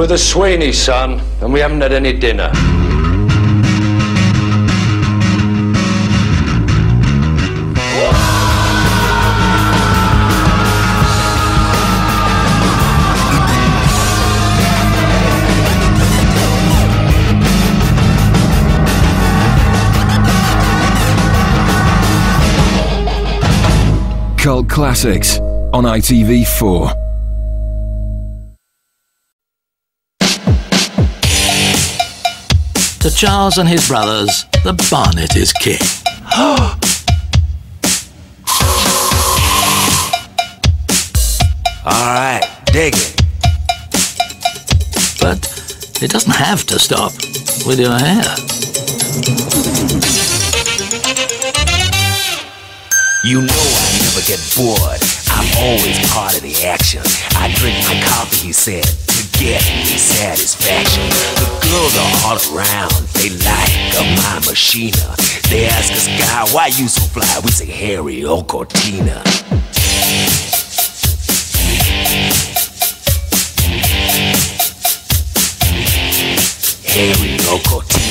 We're the Sweeney, son, and we haven't had any dinner. Cult Classics on ITV4. To Charles and his brothers, the Barnet is king. Alright, dig it. But it doesn't have to stop with your hair. You know I never get bored. I'm always part of the action. I drink my coffee, he said, to get me satisfaction. The girls are all around. They like my machina. They ask us, guy, why you so fly? We say, Harry or Cortina. Harry or Cortina.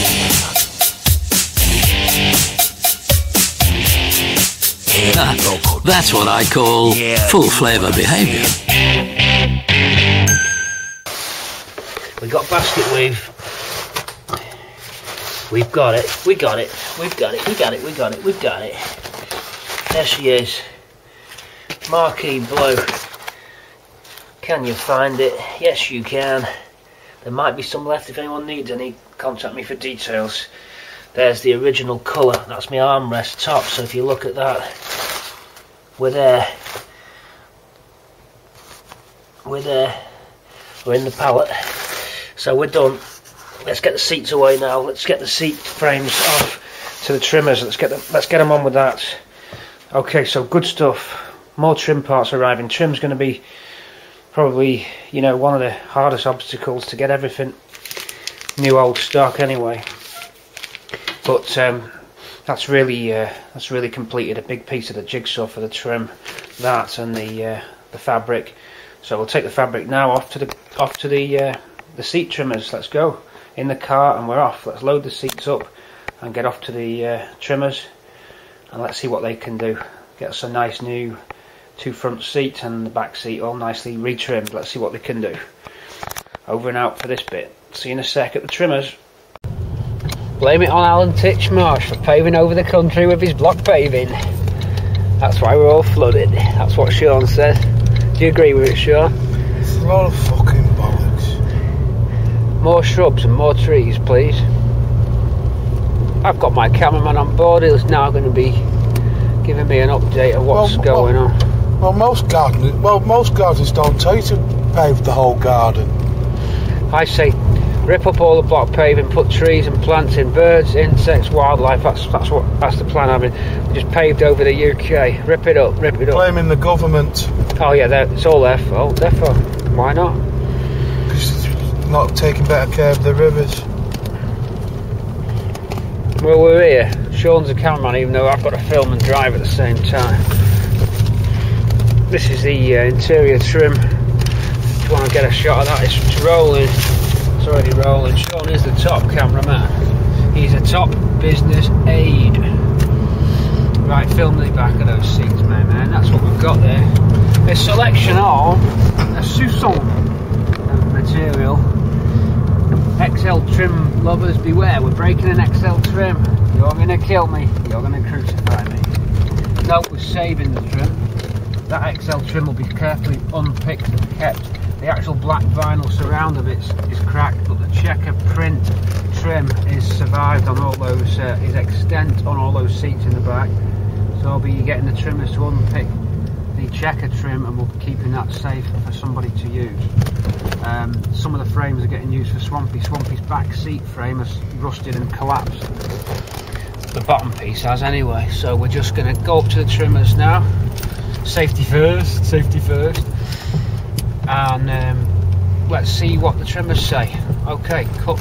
That's what I call full flavour behaviour. We got basket weave. We've got it. We got it. We've got it. We got it. We got it. We've got it. There she is. Marquis blue. Can you find it? Yes, you can. There might be some left. If anyone needs any, contact me for details. There's the original colour. That's my armrest top. So if you look at that, we're there. We're there. We're in the pallet. So we're done. Let's get the seats away now. Let's get the seat frames off to the trimmers. Let's get them on with that. Okay, so good stuff. More trim parts arriving. Trim's going to be probably, you know, one of the hardest obstacles to get everything new old stock anyway. But that's really completed a big piece of the jigsaw for the trim. That and the fabric. So we'll take the fabric now off to the seat trimmers. Let's go in the car and we're off. Let's load the seats up and get off to the trimmers and let's see what they can do. Get us a nice new 2 front seats and the back seat all nicely retrimmed. Let's see what they can do. Over and out for this bit. See you in a sec at the trimmers. Blame it on Alan Titchmarsh for paving over the country with his block paving. That's why we're all flooded. That's what Sean said. Do you agree with it, Sean? It's a lot of fucking bollocks. More shrubs and more trees, please. I've got my cameraman on board. He's now going to be giving me an update of what's going on. Well, most gardens don't take to pave the whole garden. I say, rip up all the block paving, put trees and plants in, birds, insects, wildlife. That's the plan. I mean, we just paved over the UK. Rip it up, rip it up. Blaming the government. Oh yeah, it's all their fault. Therefore, why not? Because it's not taking better care of the rivers. Well, we're here. Sean's the cameraman, even though I've got to film and drive at the same time. This is the interior trim. If you want to get a shot of that, it's rolling. It's already rolling. Sean is the top cameraman. He's a top business aide. Right, film the back of those seats, man. That's what we've got there. A selection of a Sousson material. XL trim lovers beware, we're breaking an XL trim. You're going to kill me. You're going to crucify me. No, we're saving the trim. That XL trim will be carefully unpicked and kept. The actual black vinyl surround of it is cracked, but the checker print trim is survived on all those, is extant on all those seats in the back. So I'll be getting the trimmers to unpick the checker trim and we'll be keeping that safe for somebody to use. Some of the frames are getting used for Swampy. Swampy's back seat frame has rusted and collapsed. The bottom piece has anyway, so we're just going to go up to the trimmers now. Safety first, and let's see what the trimmers say. Okay, cut.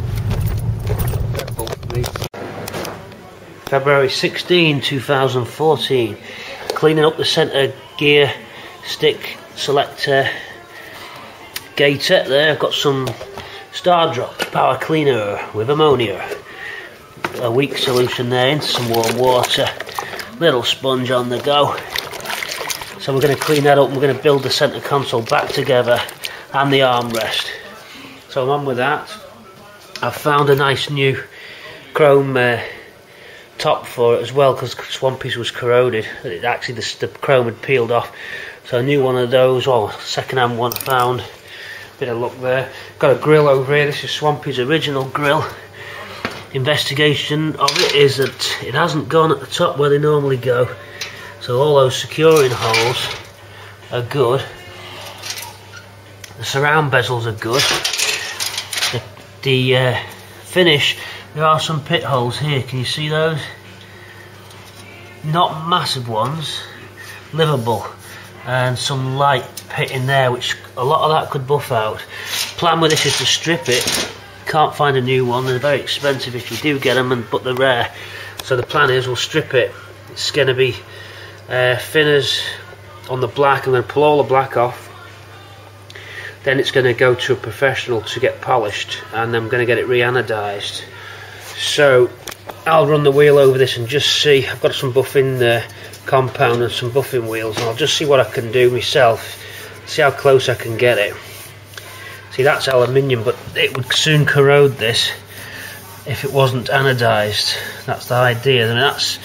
February 16, 2014. Cleaning up the centre gear stick selector gaiter there. I've got some Star Drop power cleaner with ammonia. A weak solution there into some warm water. Little sponge on the go. So we're going to clean that up and we're going to build the centre console back together and the armrest. So I'm on with that. I've found a nice new chrome top for it as well, because Swampy's was corroded. Actually the chrome had peeled off, so a new one of those, or second hand one found. Bit of luck there. Got a grill over here. This is Swampy's original grill. Investigation of it is that it hasn't gone at the top where they normally go, so all those securing holes are good. The surround bezels are good. The finish, there are some pit holes here, can you see those? Not massive ones, livable, and some light pit in there, which a lot of that could buff out. Plan with this is to strip it. Can't find a new one, they're very expensive if you do get them, but they're rare. So the plan is we'll strip it. It's going to be thinners on the black. I'm going to pull all the black off. Then it's going to go to a professional to get polished, and I'm going to get it re-anodised. So I'll run the wheel over this and just see. I've got some buffing compound and some buffing wheels, and I'll just see what I can do myself, see how close I can get it. See, that's aluminium, but it would soon corrode this if it wasn't anodised. That's the idea. I mean, that's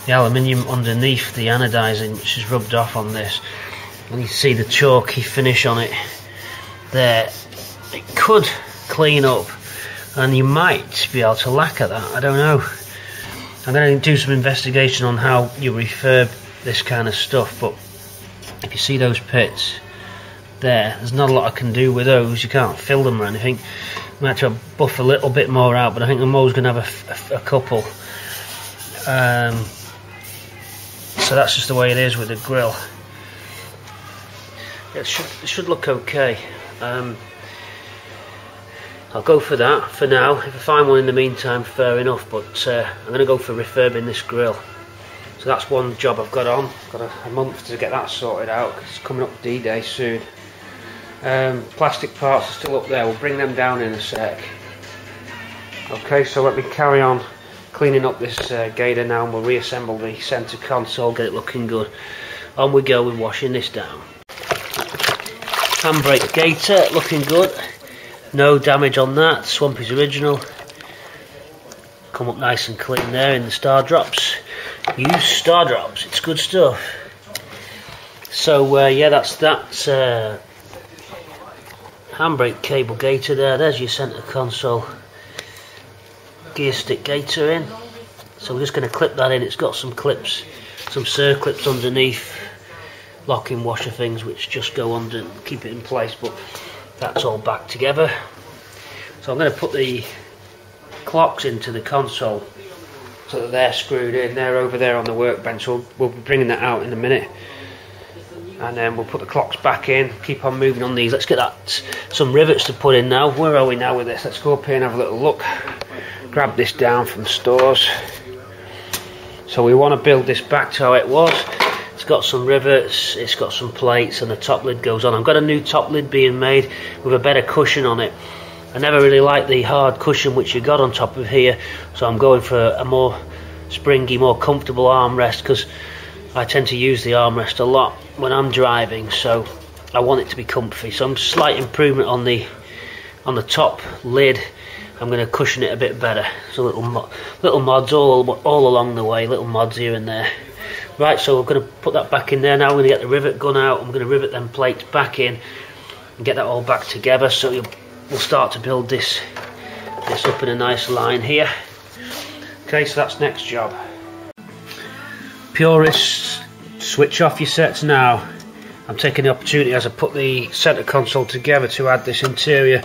the aluminium underneath the anodising, which is rubbed off on this, and you see the chalky finish on it there. It could clean up, and you might be able to lacquer that. I don't know. I'm going to do some investigation on how you refurb this kind of stuff, but if you see those pits there's not a lot I can do with those. You can't fill them or anything. I'm going to buff a little bit more out, but I think I'm always going to have a couple. So that's just the way it is with the grill. It should look okay. I'll go for that for now. If I find one in the meantime, fair enough, but I'm going to go for refurbing this grill. So that's one job I've got on. Got a month to get that sorted out, because it's coming up D-Day soon. Plastic parts are still up there. We'll bring them down in a sec. Okay, so let me carry on cleaning up this gator now, and we'll reassemble the centre console, get it looking good. On we go with washing this down. Handbrake gator looking good. No damage on that. Swampy's original. Come up nice and clean there in the Star Drops. Use Star Drops, it's good stuff. So yeah, that's that handbrake cable gator there. There's your centre console gear stick gator in. So we're just going to clip that in. It's got some clips, some circlips underneath, locking washer things which just go under and keep it in place, but that's all back together. So I'm going to put the clocks into the console so that they're screwed in. They're over there on the workbench, so we'll be bringing that out in a minute, and then we'll put the clocks back in, keep on moving on these. Let's get some rivets to put in now. Where are we now with this? Let's go up here and have a little look. Grab this down from stores. So we want to build this back to how it was. It's got some rivets, it's got some plates, and the top lid goes on. I've got a new top lid being made with a better cushion on it. I never really liked the hard cushion which you got on top of here, so I'm going for a more springy, more comfortable armrest, because I tend to use the armrest a lot when I'm driving, so I want it to be comfy. So I'm slight improvement on the top lid. I'm going to cushion it a bit better. So little mods all along the way, little mods here and there. Right, so we're going to put that back in there now. We're going to get the rivet gun out. I'm going to rivet them plates back in and get that all back together. So we'll start to build this up in a nice line here. Okay, so that's next job. Purists, switch off your sets now. I'm taking the opportunity as I put the centre console together to add this interior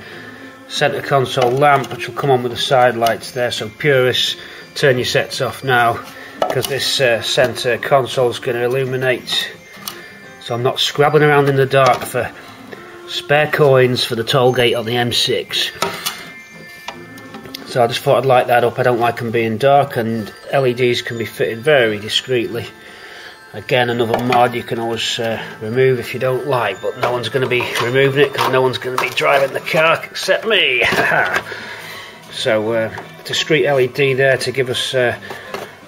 centre console lamp, which will come on with the side lights there. So purists, turn your sets off now, because this centre console is going to illuminate, so I'm not scrabbling around in the dark for spare coins for the toll gate on the M6. So I just thought I'd light that up. I don't like them being dark, and LEDs can be fitted very discreetly Again, another mod you can always remove if you don't like, but no one's going to be removing it because no one's going to be driving the car except me. So discrete LED there to give us a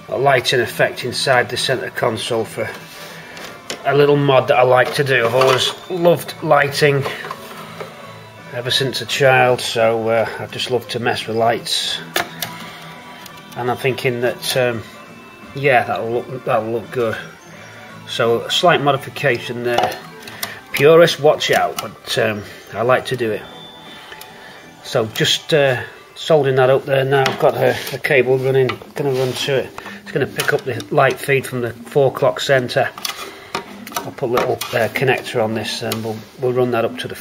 lighting effect inside the centre console for a little mod that I like to do. I've always loved lighting ever since a child, so I've just loved to mess with lights, and I'm thinking that yeah, that'll look good. So a slight modification there. Purists, watch out, but I like to do it. So just soldering that up there now. I've got a cable running, going to run to it. It's going to pick up the light feed from the 4 o'clock centre. I'll put a little connector on this, and we'll run that up to the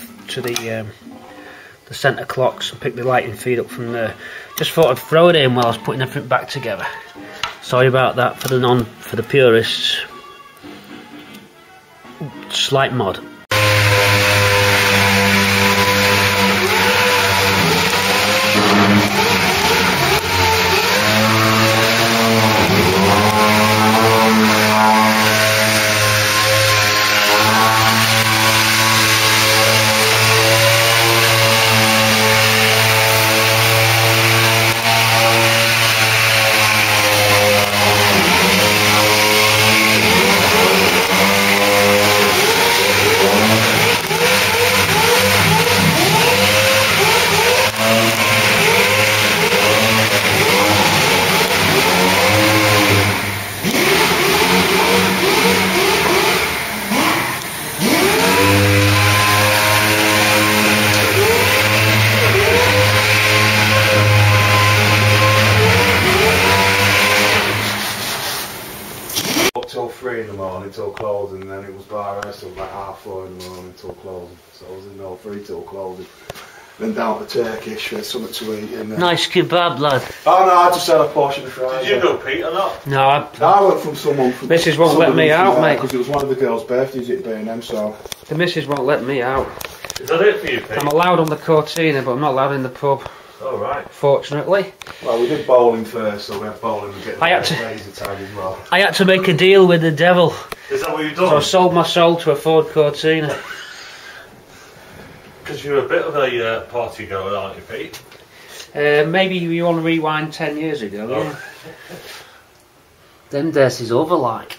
centre clocks and pick the lighting feed up from there. Just thought I'd throw it in while I was putting everything back together. Sorry about that for the purists. Slight mod. Till 3 in the morning till closing, and then it was bar rest till about 4:30 in the morning till closing. So I was in 03 till closing. Then down to Turkish for something to eat. And Nice kebab, lad. Oh no, I just had a portion of fries. Did you go, Pete, or not? No, I went from someone. Missus won't let me out, mate. Because it was one of the girls' birthdays at B&M, so. The missus won't let me out. Is that it for you, Pete? I'm allowed on the Cortina, but I'm not allowed in the pub. Oh, right. Fortunately. Well, we did bowling first, so we had bowling and getting laser tag as well. I had to make a deal with the devil. Is that what you've So I done? sold my soul to a Ford Cortina. Because you're a bit of a party goer, aren't you, Pete? Maybe you want to rewind 10 years ago, yeah. Them days is over, like.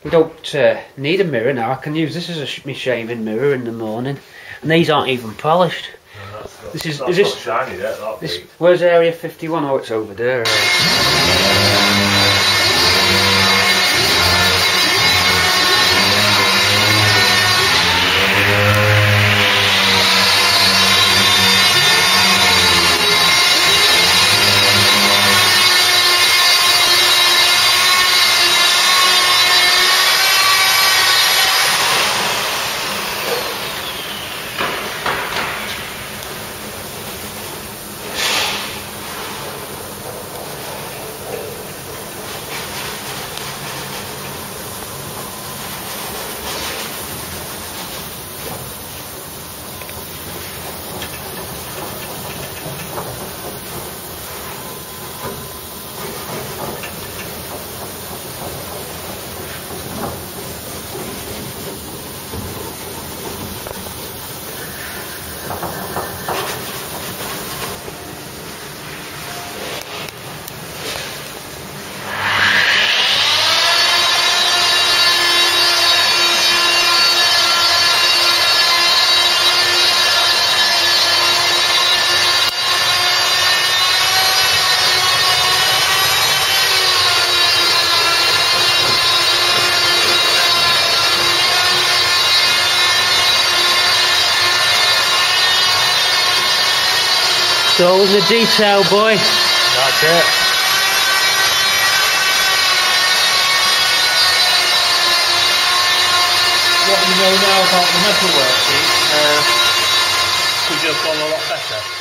We don't need a mirror now. I can use this as my shaving mirror in the morning, and these aren't even polished. No, This is not this shiny yet, that this? Pete. Where's Area 51? Oh, it's over there. It's always a detail, boy. That's it. What you know now about the metalwork, Could you have gone a lot better?